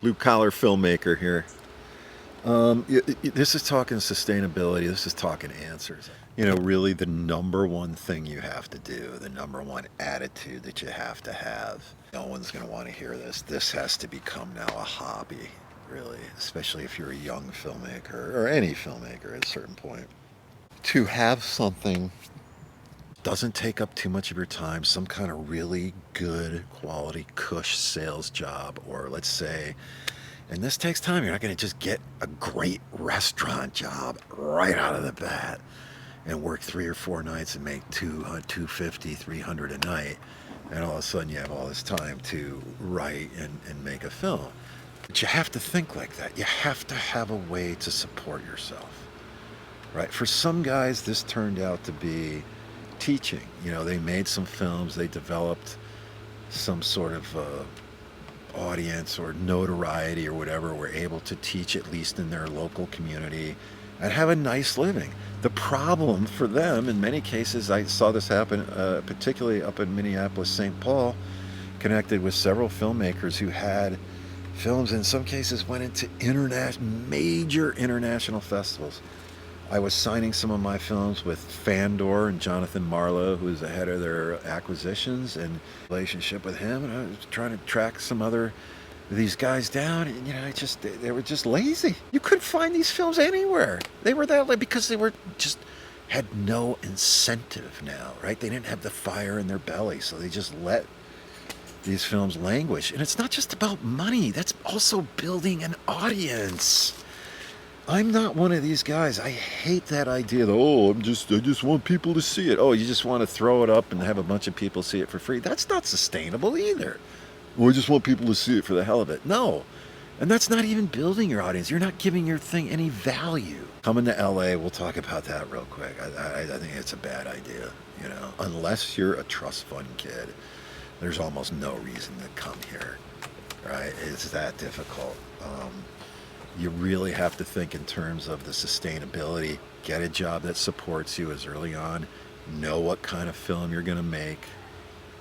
Blue-collar filmmaker here. This is talking sustainability. This is talking answers. Really the number one thing you have to do, the number one attitude that you have to have. No one's going to want to hear this. This has to become now a hobby, really, especially if you're a young filmmaker or any filmmaker at a certain point. To have something doesn't take up too much of your time, some kind of really good quality cush sales job, or let's say, and this takes time, you're not going to just get a great restaurant job right out of the bat and work 3 or 4 nights and make 250, 300 a night, and all of a sudden you have all this time to write and make a film. But you have to think like that. You have to have a way to support yourself, right? For some guys, this turned out to be teaching. They made some films, they developed some sort of audience or notoriety or whatever, were able to teach at least in their local community and have a nice living. The problem for them, in many cases, I saw this happen, particularly up in Minneapolis, St. Paul, connected with several filmmakers who had films, in some cases went into major international festivals. I was signing some of my films with Fandor and Jonathan Marlowe, who's the head of their acquisitions, and relationship with him, and I was trying to track some other these guys down, and they were just lazy. You couldn't find these films anywhere. They were that because they were just had no incentive now, right? They didn't have the fire in their belly, so they just let these films languish. And it's not just about money, that's also building an audience. I'm not one of these guys. I hate that idea that, I just want people to see it. Oh, you just want to throw it up and have a bunch of people see it for free. That's not sustainable either. I just want people to see it for the hell of it. No. And that's not even building your audience. You're not giving your thing any value. Coming to LA, we'll talk about that real quick. I think it's a bad idea, Unless you're a trust fund kid, there's almost no reason to come here, right? It's that difficult. You really have to think in terms of the sustainability. Get a job that supports you as early on. Know what kind of film you're going to make.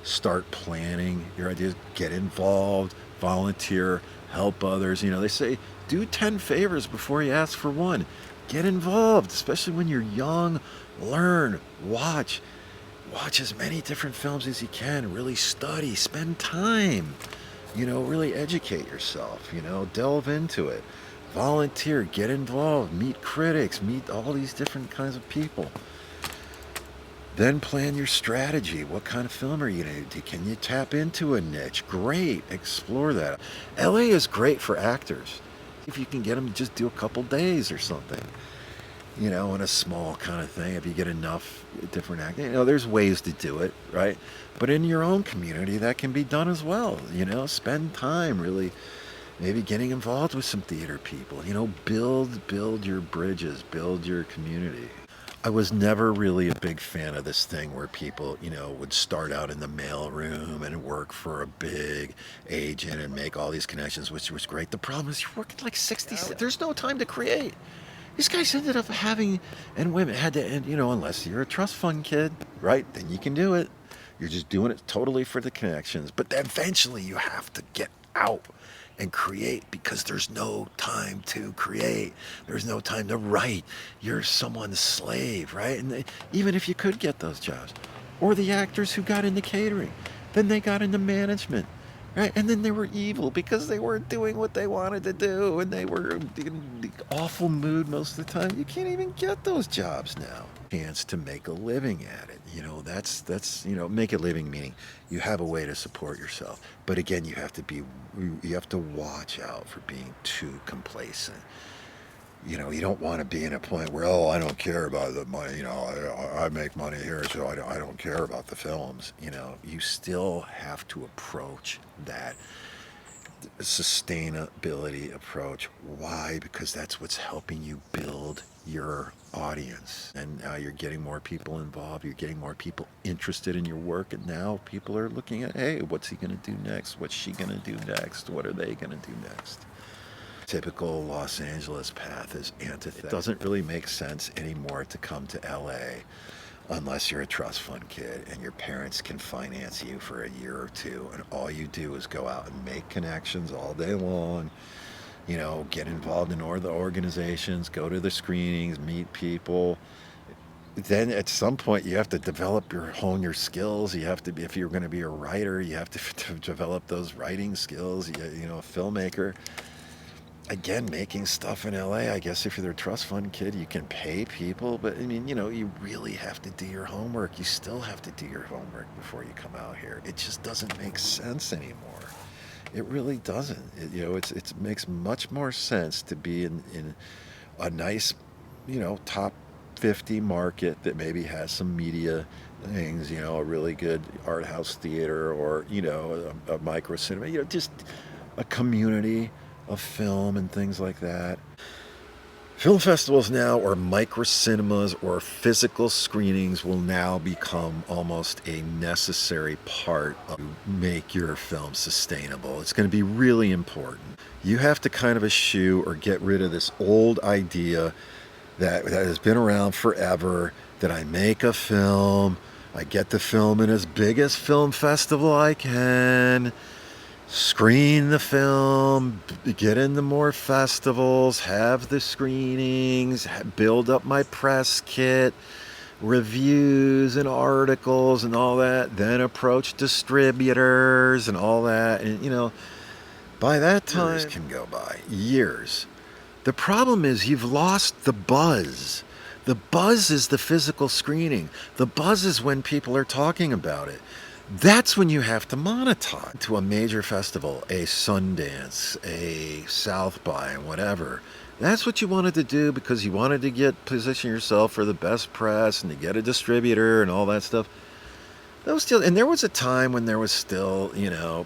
Start planning your ideas. Get involved. Volunteer. Help others. They say do 10 favors before you ask for one. Get involved, especially when you're young. Learn. Watch. Watch as many different films as you can. Really study. Spend time. Really educate yourself. Delve into it. Volunteer, get involved, meet critics, meet all these different kinds of people. Then plan your strategy. What kind of film are you going to do? Can you tap into a niche? Great, explore that. LA is great for actors. If you can get them to just do a couple days or something, in a small kind of thing, if you get enough different acting, there's ways to do it, right? But in your own community, that can be done as well. Spend time really maybe getting involved with some theater people, build your bridges, build your community. I was never really a big fan of this thing where people, would start out in the mailroom and work for a big agent and make all these connections, which was great. The problem is you're working like 60, there's no time to create. These guys ended up having, and women had to, unless you're a trust fund kid, right, then you can do it. You're just doing it totally for the connections. But eventually you have to get out and create, because there's no time to create. There's no time to write. You're someone's slave, right? And even if you could get those jobs, or the actors who got into catering, then they got into management, right? And then they were evil because they weren't doing what they wanted to do, and they were in the awful mood most of the time. You can't even get those jobs now. Chance to make a living at it. That's make a living, meaning you have a way to support yourself. But again, you have to watch out for being too complacent. You don't want to be in a point where, I don't care about the money, I make money here, so I don't care about the films. You still have to approach that sustainability approach. Why? Because that's what's helping you build your audience, and now you're getting more people involved, you're getting more people interested in your work, and now people are looking at, hey, what's he going to do next, what's she going to do next, what are they going to do next. Typical Los Angeles path is antithetical. It doesn't really make sense anymore to come to LA unless you're a trust fund kid and your parents can finance you for a year or two, and all you do is go out and make connections all day long, get involved in all the organizations, go to the screenings, meet people. Then at some point you have to hone your skills. You have to be, if you're going to be a writer, you have to develop those writing skills. A filmmaker, again, making stuff in LA, I guess if you're a trust fund kid, you can pay people, but I mean, you really have to do your homework. You still have to do your homework before you come out here. It just doesn't make sense anymore. It really doesn't. It makes much more sense to be in a nice, top 50 market that maybe has some media things, a really good art house theater, or, a microcinema, just a community of film and things like that. Film festivals now, or microcinemas, or physical screenings, will now become almost a necessary part of make your film sustainable. It's going to be really important. You have to kind of eschew or get rid of this old idea that has been around forever, that I make a film, I get the film in as big as film festival I can, screen the film, get into more festivals, have the screenings, build up my press kit, reviews and articles and all that, then approach distributors and all that. And, by that time, years can go by, years. The problem is you've lost the buzz. The buzz is the physical screening. The buzz is when people are talking about it. That's when you have to monetize. To a major festival, a Sundance, a South by, whatever. That's what you wanted to do because you wanted to position yourself for the best press and to get a distributor and all that stuff. And there was a time when there was still,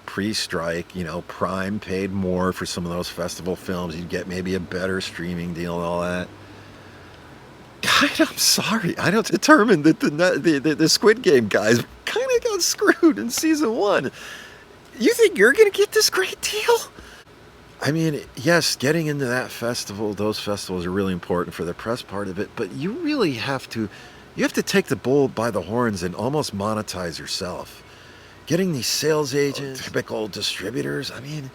pre-strike, Prime paid more for some of those festival films. You'd get maybe a better streaming deal and all that. God, I'm sorry. I don't determine that the Squid Game guys kind of got screwed in season 1. You think you're going to get this great deal? I mean, yes, getting into that festival, those festivals are really important for the press part of it, but you really have to take the bull by the horns and almost monetize yourself. Getting these sales agents, typical distributors, I mean,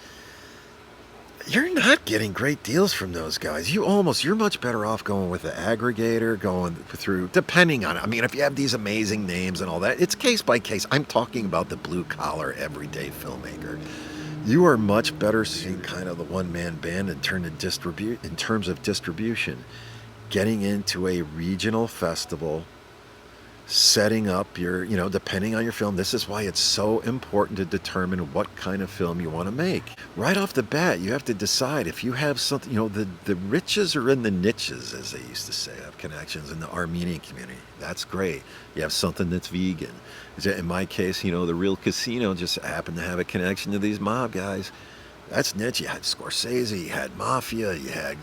you're not getting great deals from those guys. You're much better off going with the aggregator, going through, depending on, if you have these amazing names and all that, it's case by case. I'm talking about the blue collar, everyday filmmaker. You are much better seeing kind of the one-man band in terms of distribution. Getting into a regional festival, setting up your, depending on your film. This is why it's so important to determine what kind of film you want to make. Right off the bat, you have to decide if you have something, the riches are in the niches, as they used to say. I have connections in the Armenian community. That's great. You have something that's vegan. In my case, the Real Casino just happened to have a connection to these mob guys. That's niche. You had Scorsese, you had Mafia, you had,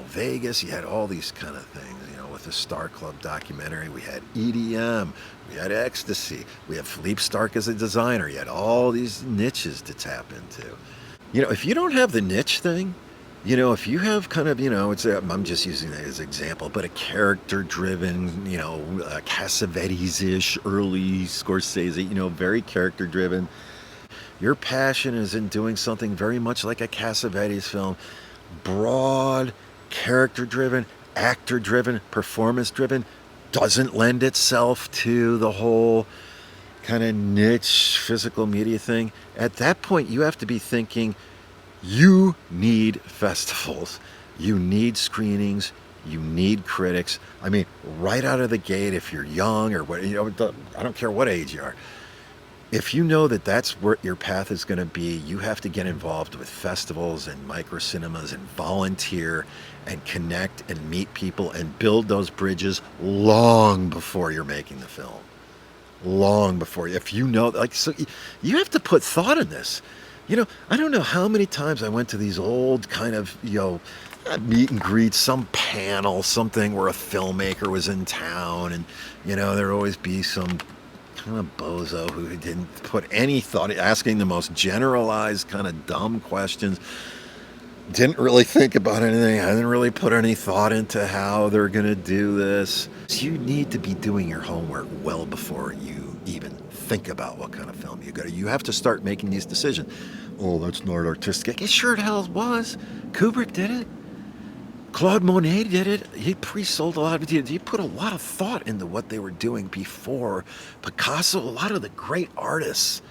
Vegas, you had all these kind of things, with the Star Club documentary. We had EDM, we had Ecstasy, we had Philippe Stark as a designer. You had all these niches to tap into. If you don't have the niche thing, if you have kind of, I'm just using that as an example, but a character-driven, Cassavetes-ish, early Scorsese, very character-driven. Your passion is in doing something very much like a Cassavetes film. Broad, character-driven, actor-driven, performance-driven. Doesn't lend itself to the whole kind of niche physical media thing. At that point, you have to be thinking, you need festivals. You need screenings. You need critics. Right out of the gate, if you're young or what, I don't care what age you are. If you know that that's where your path is going to be, you have to get involved with festivals and microcinemas and volunteer and connect and meet people and build those bridges long before you're making the film. Long before. If you know, so you have to put thought in this. I don't know how many times I went to these old kind of, meet and greet, some panel, something where a filmmaker was in town, and, there'd always be some kind of bozo who didn't put any thought, asking the most generalized kind of dumb questions. Didn't really think about anything. I didn't really put any thought into how they're going to do this. So you need to be doing your homework well before you even think about what kind of film you go to. You have to start making these decisions. Oh, that's not artistic. It sure the hell was. Kubrick did it. Claude Monet did it. He pre-sold a lot of it. He put a lot of thought into what they were doing before. Picasso, a lot of the great artists,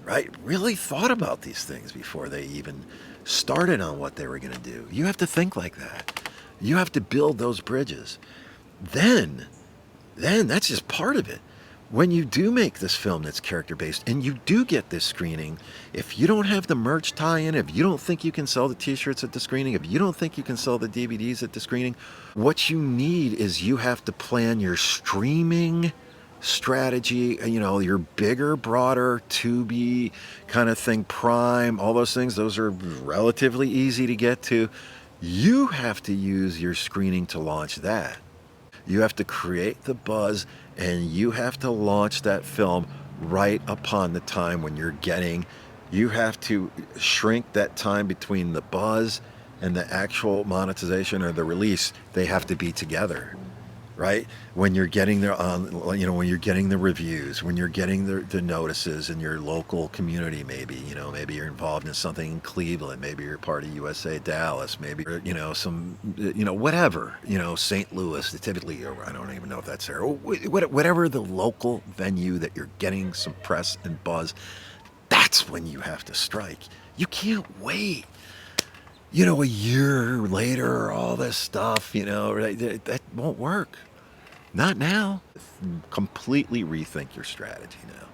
right, really thought about these things before they even started on what they were going to do. You have to think like that. You have to build those bridges. Then that's just part of it. When you do make this film that's character based and you do get this screening, if you don't have the merch tie in, if you don't think you can sell the t-shirts at the screening, if you don't think you can sell the DVDs at the screening, what you need is you have to plan your streaming strategy, your bigger, broader, Tubi kind of thing, Prime, all those things. Those are relatively easy to get to. You have to use your screening to launch that. You have to create the buzz, and you have to launch that film right upon the time when you have to shrink that time between the buzz and the actual monetization or the release. They have to be together, right? When you're getting when you're getting the reviews, when you're getting the notices in your local community, maybe you're involved in something in Cleveland, maybe you're part of USA Dallas, maybe some whatever, St. Louis, typically, or I don't even know if that's there, whatever the local venue that you're getting some press and buzz. That's when you have to strike. You can't wait. A year later, all this stuff, that won't work. Not now. Completely rethink your strategy now.